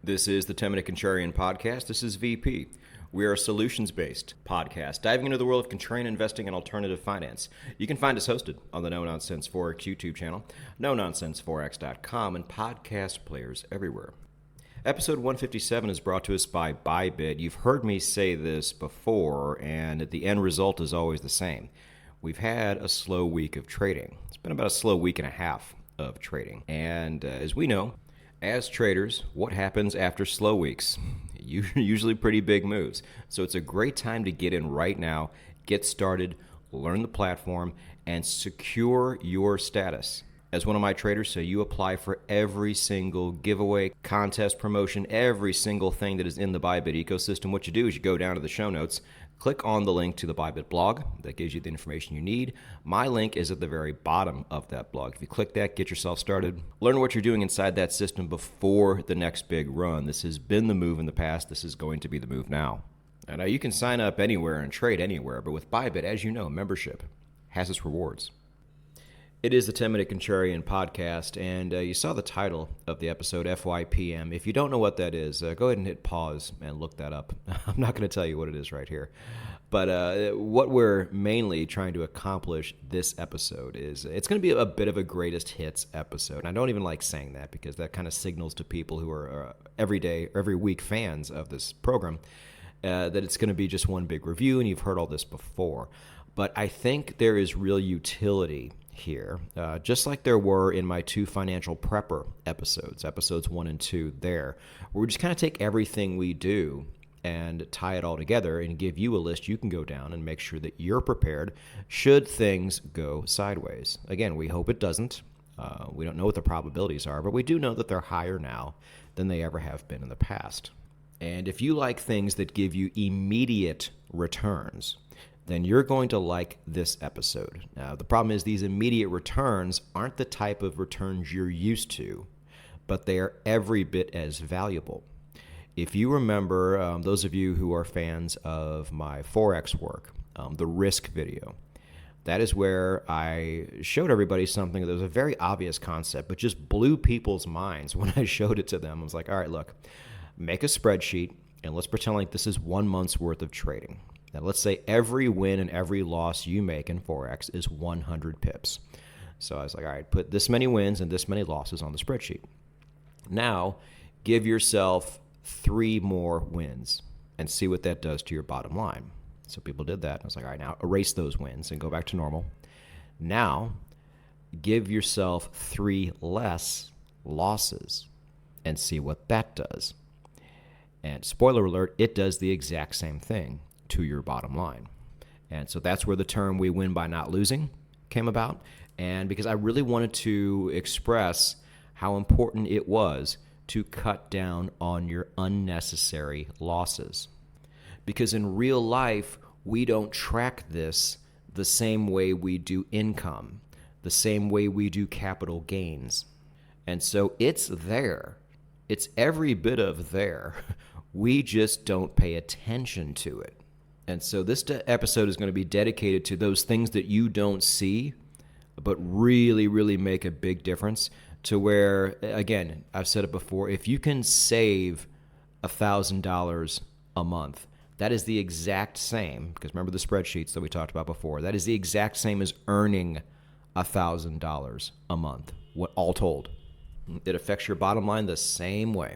This is the 10-Minute Contrarian Podcast. This is VP. We are a solutions-based podcast diving into the world of contrarian investing and alternative finance. You can find us hosted on the No Nonsense Forex YouTube channel, NoNonsenseForex.com, and podcast players everywhere. Episode 157 is brought to us by Bybit. You've heard me say this before, and the end result is always the same. We've had a slow week of trading. It's been about a slow week and a half of trading. And as we know, as traders, what happens after slow weeks? Usually pretty big moves. So it's a great time to get in right now, get started, learn the platform, and secure your status. As one of my traders say, you apply for every single giveaway, contest, promotion, every single thing that is in the Bybit ecosystem. What you do is you go down to the show notes, click on the link to the Bybit blog. That gives you the information you need. My link is at the very bottom of that blog. If you click that, get yourself started. Learn what you're doing inside that system before the next big run. This has been the move in the past. This is going to be the move now. And now you can sign up anywhere and trade anywhere, but with Bybit, as you know, membership has its rewards. It is the 10-Minute Contrarian Podcast, and you saw the title of the episode, FYPM. If you don't know what that is, go ahead and hit pause and look that up. I'm not going to tell you what it is right here. But what we're mainly trying to accomplish this episode is it's going to be a bit of a greatest hits episode. And I don't even like saying that because that kind of signals to people who are every week fans of this program that it's going to be just one big review, and you've heard all this before. But I think there is real utility here, just like there were in my two financial prepper episodes 1 and 2 there, where we just kind of take everything we do and tie it all together and give you a list you can go down and make sure that you're prepared should things go sideways. Again, we hope it doesn't. We don't know what the probabilities are, but we do know that they're higher now than they ever have been in the past. And if you like things that give you immediate returns, then you're going to like this episode. Now, the problem is these immediate returns aren't the type of returns you're used to, but they are every bit as valuable. If you remember, those of you who are fans of my Forex work, the risk video, that is where I showed everybody something that was a very obvious concept, but just blew people's minds when I showed it to them. I was like, all right, look, make a spreadsheet, and let's pretend like this is 1 month's worth of trading. Now, let's say every win and every loss you make in Forex is 100 pips. So I was like, all right, put this many wins and this many losses on the spreadsheet. Now, give yourself 3 more wins and see what that does to your bottom line. So people did that. I was like, all right, now erase those wins and go back to normal. Now, give yourself 3 less losses and see what that does. And spoiler alert, it does the exact same thing to your bottom line. And so that's where the term "we win by not losing" came about. And because I really wanted to express how important it was to cut down on your unnecessary losses. Because in real life, we don't track this the same way we do income, the same way we do capital gains. And so it's there. It's every bit of there. We just don't pay attention to it. And so this episode is going to be dedicated to those things that you don't see, but really, really make a big difference to where, again, I've said it before, if you can save $1,000 a month, that is the exact same, because remember the spreadsheets that we talked about before, that is the exact same as earning $1,000 a month, all told. It affects your bottom line the same way.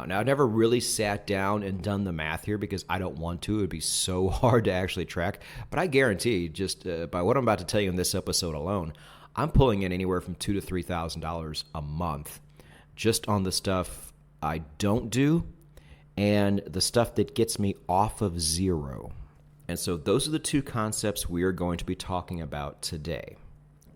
Now, I've never really sat down and done the math here because I don't want to. It would be so hard to actually track. But I guarantee, just by what I'm about to tell you in this episode alone, I'm pulling in anywhere from $2,000 to $3,000 a month just on the stuff I don't do and the stuff that gets me off of zero. And so those are the 2 concepts we are going to be talking about today.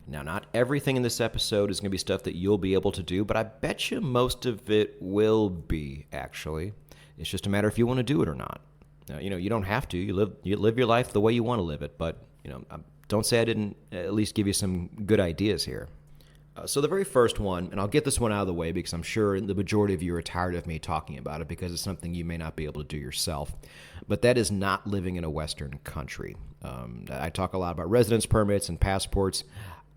Now, not everything in this episode is going to be stuff that you'll be able to do, but I bet you most of it will be, actually. It's just a matter if you want to do it or not. Now, you don't have to. You live your life the way you want to live it, but, don't say I didn't at least give you some good ideas here. So the very first one, and I'll get this one out of the way because I'm sure the majority of you are tired of me talking about it because it's something you may not be able to do yourself, but that is not living in a Western country. I talk a lot about residence permits and passports.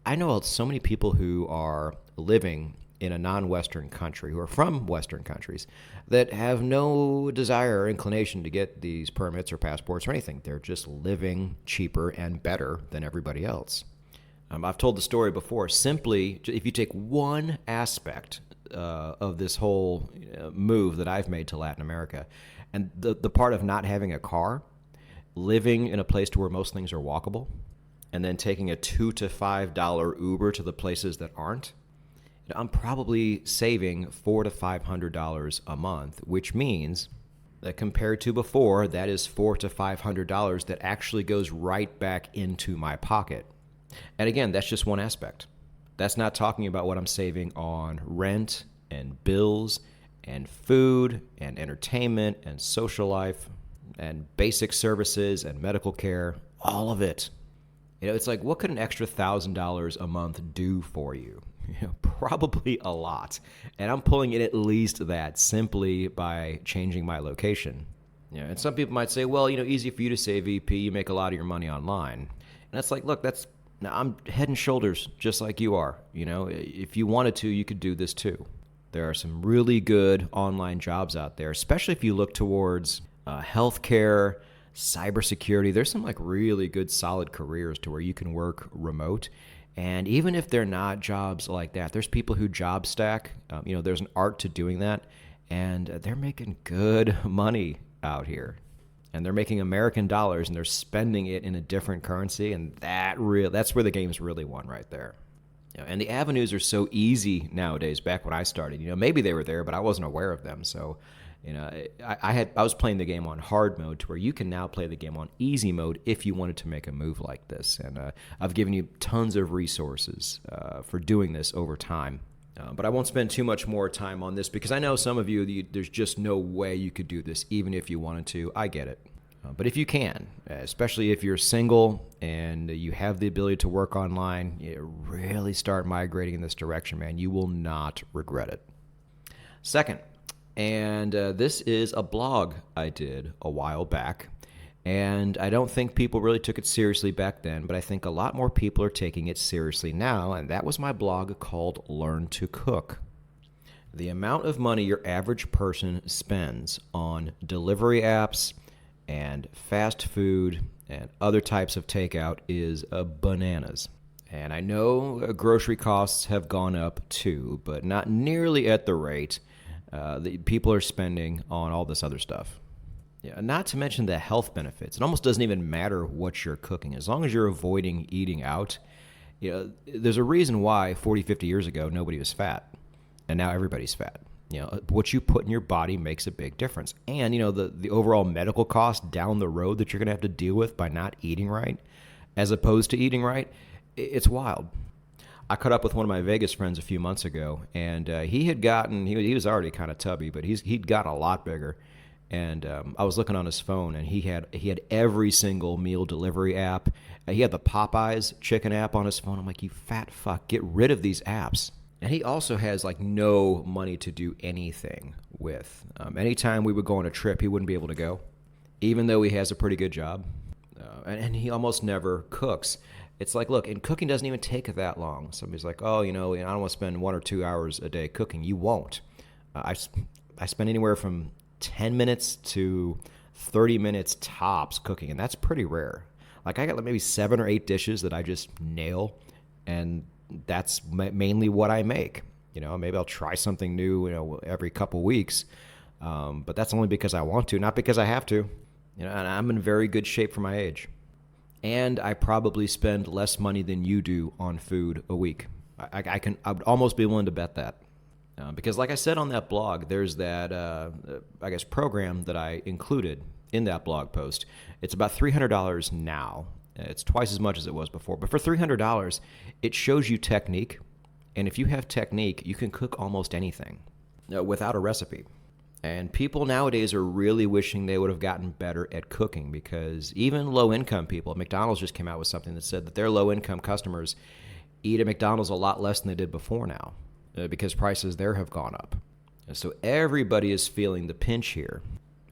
I know so many people who are living in a non-Western country who are from Western countries that have no desire or inclination to get these permits or passports or anything. They're just living cheaper and better than everybody else. I've told the story before. Simply, if you take one aspect of this whole move that I've made to Latin America, and the part of not having a car, living in a place to where most things are walkable, and then taking a $2 to $5 Uber to the places that aren't, I'm probably saving $400 to $500 a month, which means that compared to before, that is $400 to $500 that actually goes right back into my pocket. And again, that's just one aspect. That's not talking about what I'm saving on rent and bills and food and entertainment and social life and basic services and medical care, all of it. It's like, what could an extra $1,000 a month do for you? Probably a lot. And I'm pulling in at least that simply by changing my location. And some people might say, well, easy for you to say, VP, you make a lot of your money online. And that's like, look, now I'm head and shoulders just like you are. If you wanted to, you could do this too. There are some really good online jobs out there, especially if you look towards healthcare, cybersecurity. There's some really good, solid careers to where you can work remote. And even if they're not jobs like that, there's people who job stack. There's an art to doing that, and they're making good money out here. And they're making American dollars, and they're spending it in a different currency, and that's where the game's really won right there. And the avenues are so easy nowadays. Back when I started, maybe they were there, but I wasn't aware of them. So, I was playing the game on hard mode to where you can now play the game on easy mode if you wanted to make a move like this. And I've given you tons of resources for doing this over time. But I won't spend too much more time on this because I know some of you, there's just no way you could do this even if you wanted to. I get it. But if you can, especially if you're single and you have the ability to work online, really start migrating in this direction, man. You will not regret it. Second, and this is a blog I did a while back, and I don't think people really took it seriously back then, but I think a lot more people are taking it seriously now, and that was my blog called Learn to Cook. The amount of money your average person spends on delivery apps and fast food and other types of takeout is bananas. And I know grocery costs have gone up too, but not nearly at the rate that people are spending on all this other stuff. Not to mention the health benefits. It almost doesn't even matter what you're cooking. As long as you're avoiding eating out, there's a reason why 40, 50 years ago nobody was fat, and now everybody's fat. What you put in your body makes a big difference. And, the overall medical cost down the road that you're going to have to deal with by not eating right, as opposed to eating right, it's wild. I caught up with one of my Vegas friends a few months ago, and he had gotten, he was already kind of tubby, but he'd gotten a lot bigger. And I was looking on his phone, and he had every single meal delivery app. He had the Popeyes chicken app on his phone. I'm like, you fat fuck, get rid of these apps. And he also has no money to do anything with. Anytime we would go on a trip, he wouldn't be able to go, even though he has a pretty good job. And he almost never cooks. It's like, look, and cooking doesn't even take that long. Somebody's like, oh, I don't want to spend 1 or 2 hours a day cooking. You won't. I spend anywhere from 10 minutes to 30 minutes tops cooking, and that's pretty rare. I got maybe 7 or 8 dishes that I just nail, and that's mainly what I make. Maybe I'll try something new, every couple weeks, but that's only because I want to, not because I have to. And I'm in very good shape for my age. And I probably spend less money than you do on food a week. I would almost be willing to bet that. Because like I said on that blog, there's that, program that I included in that blog post. It's about $300 now. It's twice as much as it was before. But for $300, it shows you technique. And if you have technique, you can cook almost anything without a recipe. And people nowadays are really wishing they would have gotten better at cooking, because even low-income people, McDonald's just came out with something that said that their low-income customers eat at McDonald's a lot less than they did before now, because prices there have gone up. So everybody is feeling the pinch here.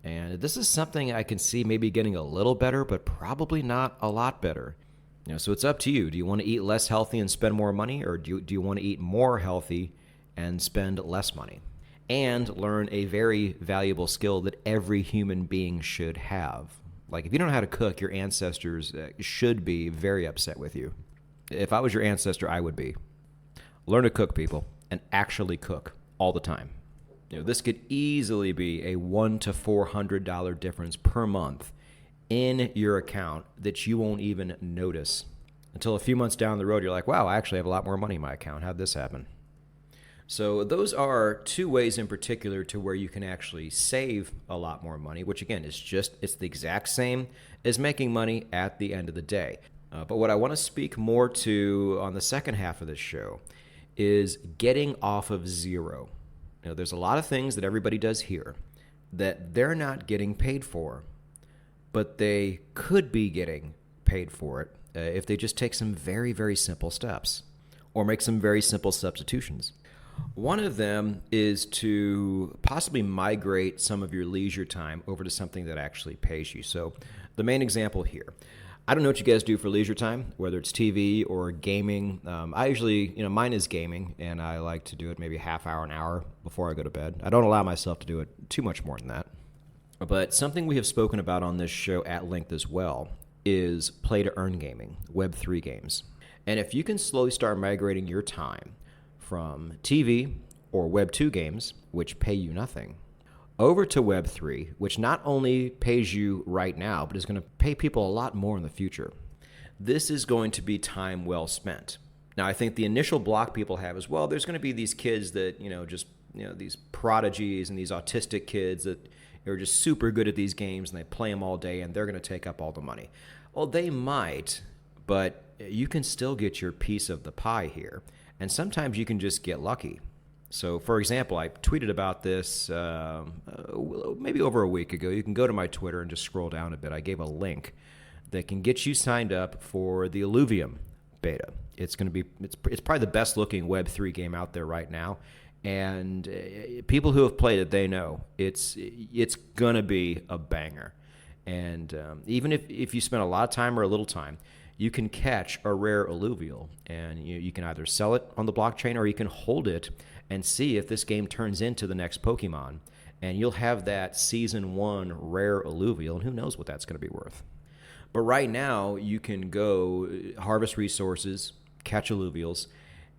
And this is something I can see maybe getting a little better, but probably not a lot better. So it's up to you. Do you want to eat less healthy and spend more money, or do you want to eat more healthy and spend less money, and learn a very valuable skill that every human being should have. Like, if you don't know how to cook, your ancestors should be very upset with you. If I was your ancestor, I would be. Learn to cook, people, and actually cook all the time. This could easily be a $100 to $400 difference per month in your account that you won't even notice until a few months down the road. You're like, wow, I actually have a lot more money in my account. How'd this happen? So those are two ways in particular to where you can actually save a lot more money, which again is it's the exact same as making money at the end of the day. But what I want to speak more to on the second half of this show is getting off of zero. There's a lot of things that everybody does here that they're not getting paid for, but they could be getting paid for it if they just take some very, very simple steps or make some very simple substitutions. One of them is to possibly migrate some of your leisure time over to something that actually pays you. So the main example here, I don't know what you guys do for leisure time, whether it's TV or gaming. I usually, mine is gaming, and I like to do it maybe a half hour, an hour before I go to bed. I don't allow myself to do it too much more than that. But something we have spoken about on this show at length as well is play-to-earn gaming, Web3 games. And if you can slowly start migrating your time from TV or Web2 games, which pay you nothing, over to Web3, which not only pays you right now, but is going to pay people a lot more in the future. This is going to be time well spent. Now, I think the initial block people have is, well, there's going to be these kids that, these prodigies and these autistic kids that are just super good at these games and they play them all day and they're going to take up all the money. Well, they might, but you can still get your piece of the pie here. And sometimes you can just get lucky. So, for example, I tweeted about this maybe over a week ago. You can go to my Twitter and just scroll down a bit. I gave a link that can get you signed up for the Illuvium beta. It's probably the best looking Web3 game out there right now. And people who have played it, they know it's going to be a banger. And even if you spend a lot of time or a little time, you can catch a rare alluvial, and you can either sell it on the blockchain or you can hold it and see if this game turns into the next Pokemon, and you'll have that Season 1 rare alluvial, and who knows what that's going to be worth. But right now, you can go harvest resources, catch alluvials,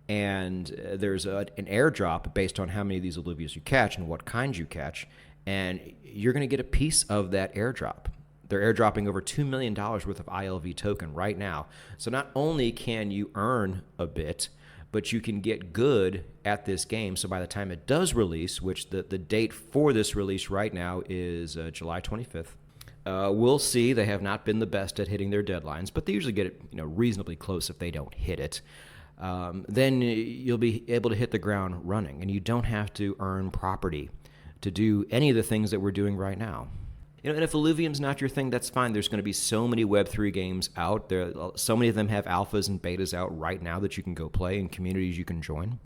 and there's an airdrop based on how many of these alluvials you catch and what kinds you catch, and you're going to get a piece of that airdrop. They're airdropping over $2 million worth of ILV token right now. So not only can you earn a bit, but you can get good at this game. So by the time it does release, which the date for this release right now is July 25th, we'll see. They have not been the best at hitting their deadlines, but they usually get it reasonably close if they don't hit it. Then you'll be able to hit the ground running, and you don't have to earn property to do any of the things that we're doing right now. And if Illuvium's not your thing, that's fine. There's going to be so many Web3 games out there. So many of them have alphas and betas out right now that you can go play and communities you can join.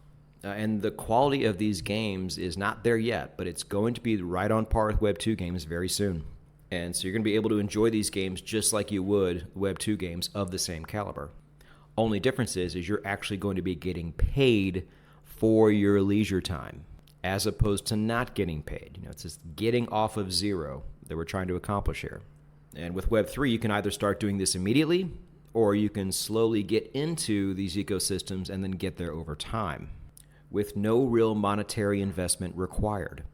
And the quality of these games is not there yet, but it's going to be right on par with Web2 games very soon. And so you're going to be able to enjoy these games just like you would Web2 games of the same caliber. Only difference is you're actually going to be getting paid for your leisure time as opposed to not getting paid. It's just getting off of zero that we're trying to accomplish here. And with Web3, you can either start doing this immediately, or you can slowly get into these ecosystems and then get there over time with no real monetary investment required.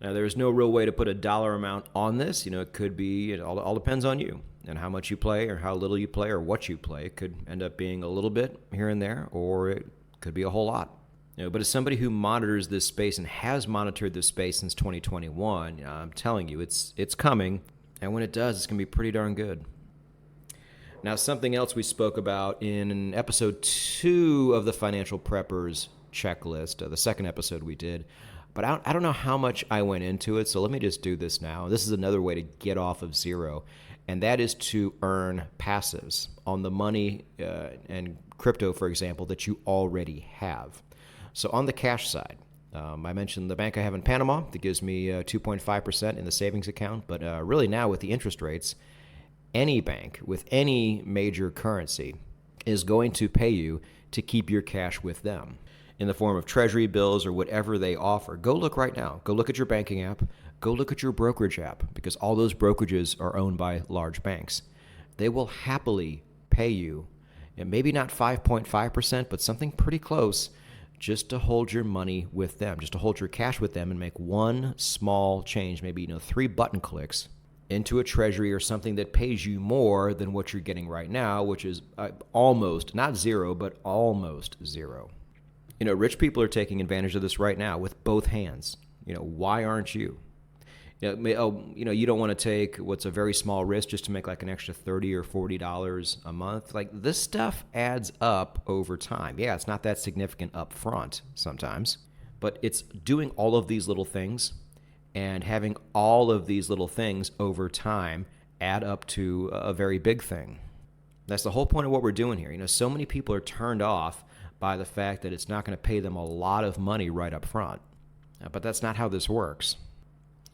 Now, there's no real way to put a dollar amount on this. It could be, it all depends on you and how much you play or how little you play or what you play. It could end up being a little bit here and there, or it could be a whole lot. But as somebody who monitors this space and has monitored this space since 2021, I'm telling you, it's coming. And when it does, it's going to be pretty darn good. Now, something else we spoke about in episode 2 of the Financial Preppers checklist, the second episode we did, but I don't know how much I went into it, so let me just do this now. This is another way to get off of zero, and that is to earn passives on the money and crypto, for example, that you already have. So on the cash side, I mentioned the bank I have in Panama that gives me 2.5% in the savings account, but really now with the interest rates, any bank with any major currency is going to pay you to keep your cash with them. in the form of treasury bills or whatever they offer, go look right now. Go look at your banking app. Go look at your brokerage app, because all those brokerages are owned by large banks. They will happily pay you, and maybe not 5.5%, but something pretty close, just to hold your money with them, just to hold your cash with them and make one small change, maybe 3 button clicks into a treasury or something that pays you more than what you're getting right now, which is almost, not zero, but almost zero. Rich people are taking advantage of this right now with both hands. Why aren't you? You don't want to take what's a very small risk just to make like an extra $30 or $40 a month. Like, this stuff adds up over time. Yeah, it's not that significant up front sometimes, but it's doing all of these little things and having all of these little things over time add up to a very big thing. That's the whole point of what we're doing here. So many people are turned off by the fact that it's not going to pay them a lot of money right up front. But that's not how this works.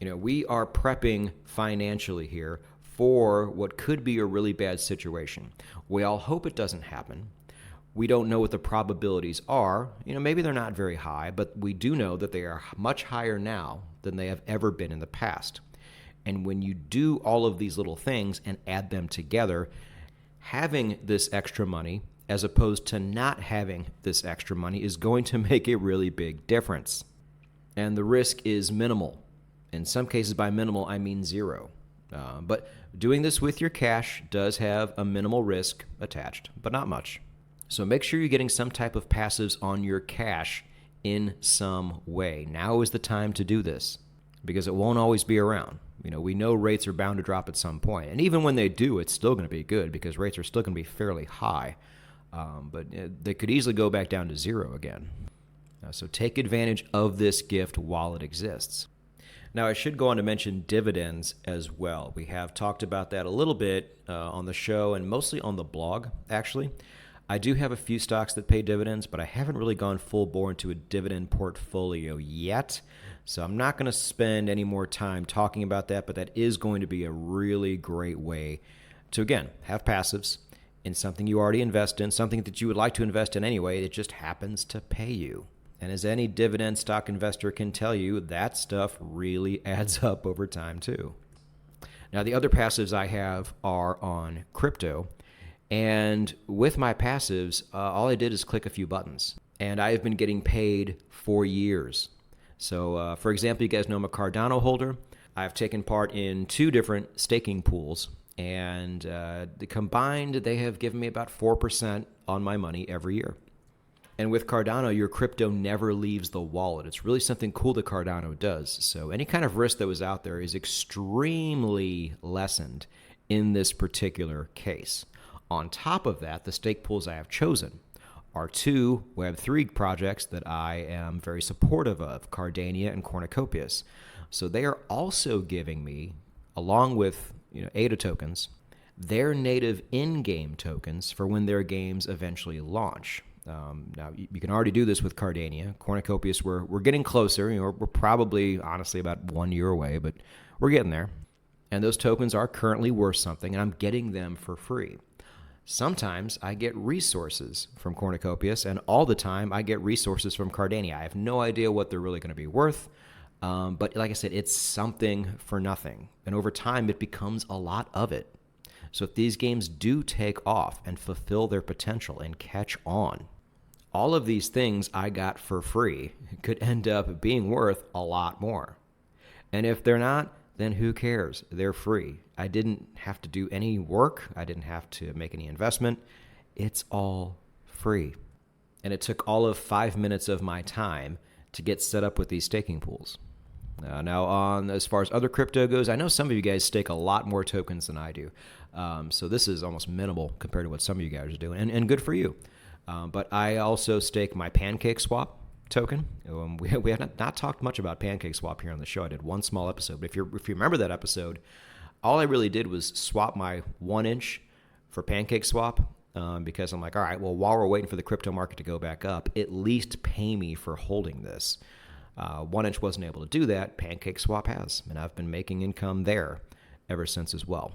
We are prepping financially here for what could be a really bad situation. We all hope it doesn't happen. We don't know what the probabilities are. Maybe they're not very high, but we do know that they are much higher now than they have ever been in the past. And when you do all of these little things and add them together, having this extra money as opposed to not having this extra money is going to make a really big difference. And the risk is minimal. In some cases, by minimal, I mean zero. But doing this with your cash does have a minimal risk attached, but not much. So make sure you're getting some type of passives on your cash in some way. Now is the time to do this, because it won't always be around. We know rates are bound to drop at some point. And even when they do, it's still going to be good, because rates are still going to be fairly high. But they could easily go back down to zero again. So take advantage of this gift while it exists. Now, I should go on to mention dividends as well. We have talked about that a little bit on the show and mostly on the blog, actually. I do have a few stocks that pay dividends, but I haven't really gone full bore into a dividend portfolio yet. So I'm not going to spend any more time talking about that, but that is going to be a really great way to, again, have passives in something you already invest in, something that you would like to invest in anyway. It just happens to pay you. And as any dividend stock investor can tell you, that stuff really adds up over time too. Now, the other passives I have are on crypto. And with my passives, all I did is click a few buttons. And I have been getting paid for years. So, for example, you guys know I'm a Cardano holder. I've taken part in 2 different staking pools. And combined, they have given me about 4% on my money every year. And with Cardano, your crypto never leaves the wallet. It's really something cool that Cardano does. So any kind of risk that was out there is extremely lessened in this particular case. On top of that, the stake pools I have chosen are 2 Web3 projects that I am very supportive of, Cardania and Cornucopias. So they are also giving me, along with ADA tokens, their native in-game tokens for when their games eventually launch. Now, you can already do this with Cardania. Cornucopias, we're getting closer. We're probably, honestly, about 1 year away, but we're getting there. And those tokens are currently worth something, and I'm getting them for free. Sometimes I get resources from Cornucopias, and all the time I get resources from Cardania. I have no idea what they're really going to be worth, but like I said, it's something for nothing. And over time, it becomes a lot of it. So if these games do take off and fulfill their potential and catch on, all of these things I got for free could end up being worth a lot more. And if they're not, then who cares? They're free. I didn't have to do any work. I didn't have to make any investment. It's all free. And it took all of 5 minutes of my time to get set up with these staking pools. Now, on as far as other crypto goes, I know some of you guys stake a lot more tokens than I do. So this is almost minimal compared to what some of you guys are doing, and good for you. But I also stake my PancakeSwap token. We have not talked much about PancakeSwap here on the show. I did one small episode. But if you remember that episode, all I really did was swap my 1 inch for PancakeSwap because I'm like, all right, well, while we're waiting for the crypto market to go back up, at least pay me for holding this. 1 inch wasn't able to do that. PancakeSwap has, and I've been making income there ever since as well.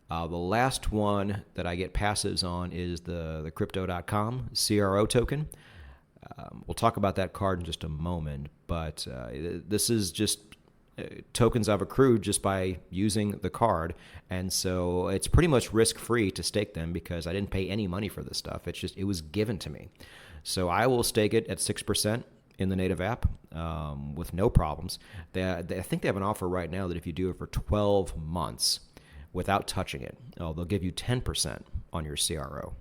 The last one that I get passives on is the Crypto.com CRO token. We'll talk about that card in just a moment, but this is just tokens I've accrued just by using the card, and so it's pretty much risk-free to stake them because I didn't pay any money for this stuff. It was given to me. So I will stake it at 6% in the native app with no problems. I think they have an offer right now that if you do it for 12 months without touching it, they'll give you 10% on your CRO.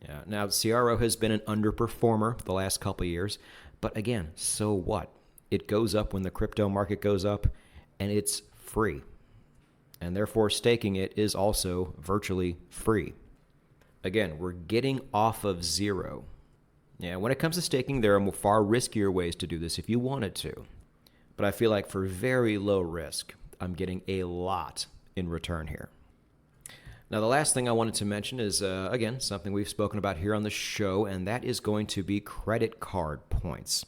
Yeah. Now, CRO has been an underperformer the last couple of years, but again, so what? It goes up when the crypto market goes up, and it's free. And therefore, staking it is also virtually free. Again, we're getting off of zero. Yeah, when it comes to staking, there are far riskier ways to do this if you wanted to. But I feel like for very low risk, I'm getting a lot in return here. Now, the last thing I wanted to mention is, again, something we've spoken about here on the show, and that is going to be credit card points.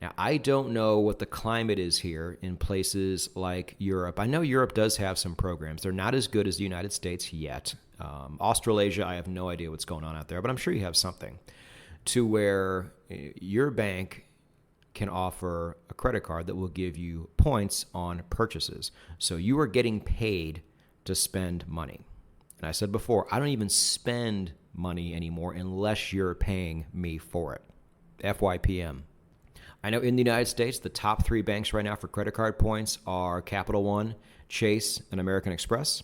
Now, I don't know what the climate is here in places like Europe. I know Europe does have some programs. They're not as good as the United States yet. Australasia, I have no idea what's going on out there, but I'm sure you have something to where your bank can offer a credit card that will give you points on purchases. So you are getting paid to spend money. And I said before, I don't even spend money anymore unless you're paying me for it. FYPM. I know in the United States, the top 3 banks right now for credit card points are Capital One, Chase, and American Express.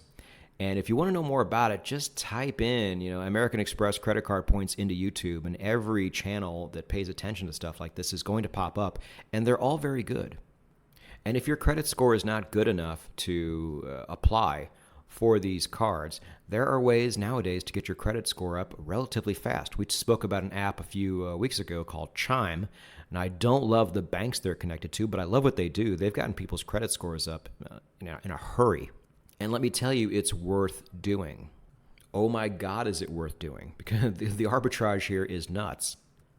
And if you want to know more about it, just type in, American Express credit card points into YouTube, and every channel that pays attention to stuff like this is going to pop up, and they're all very good. And if your credit score is not good enough to apply for these cards, there are ways nowadays to get your credit score up relatively fast. We spoke about an app a few weeks ago called Chime, and I don't love the banks they're connected to, but I love what they do. They've gotten people's credit scores up in a hurry. And let me tell you, it's worth doing. Oh my God, is it worth doing? Because the arbitrage here is nuts.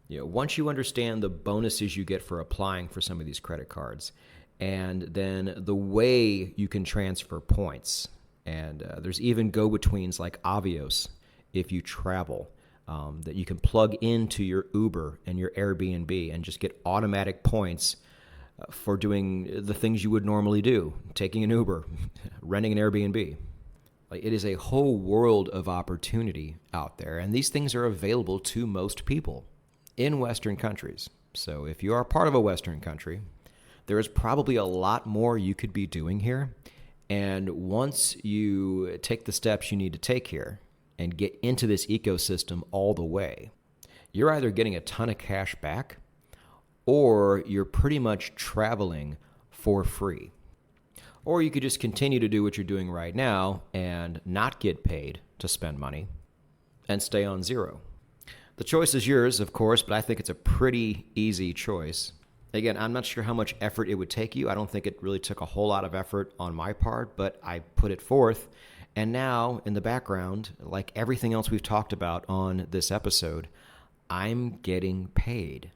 Once you understand the bonuses you get for applying for some of these credit cards, and then the way you can transfer points, and there's even go-betweens like Avios if you travel, that you can plug into your Uber and your Airbnb and just get automatic points for doing the things you would normally do, taking an Uber, renting an Airbnb. It is a whole world of opportunity out there, and these things are available to most people in Western countries. So if you are part of a Western country, there is probably a lot more you could be doing here. And once you take the steps you need to take here and get into this ecosystem all the way, you're either getting a ton of cash back or you're pretty much traveling for free. Or you could just continue to do what you're doing right now and not get paid to spend money and stay on zero. The choice is yours, of course, but I think it's a pretty easy choice. Again, I'm not sure how much effort it would take you. I don't think it really took a whole lot of effort on my part, but I put it forth. And now, in the background, like everything else we've talked about on this episode, I'm getting paid,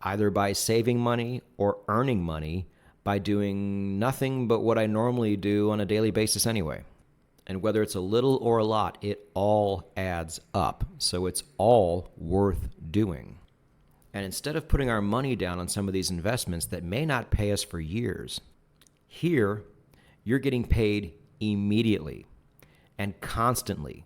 either by saving money or earning money by doing nothing but what I normally do on a daily basis anyway. And whether it's a little or a lot, it all adds up. So it's all worth doing. And instead of putting our money down on some of these investments that may not pay us for years, here you're getting paid immediately and constantly.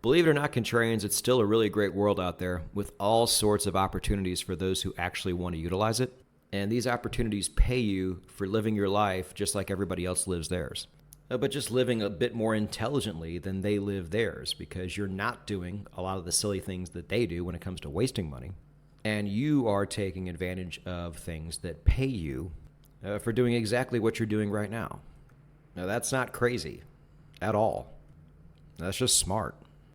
Believe it or not, contrarians, it's still a really great world out there with all sorts of opportunities for those who actually want to utilize it. And these opportunities pay you for living your life just like everybody else lives theirs. But just living a bit more intelligently than they live theirs, because you're not doing a lot of the silly things that they do when it comes to wasting money. And you are taking advantage of things that pay you for doing exactly what you're doing right now. Now, that's not crazy at all. That's just smart.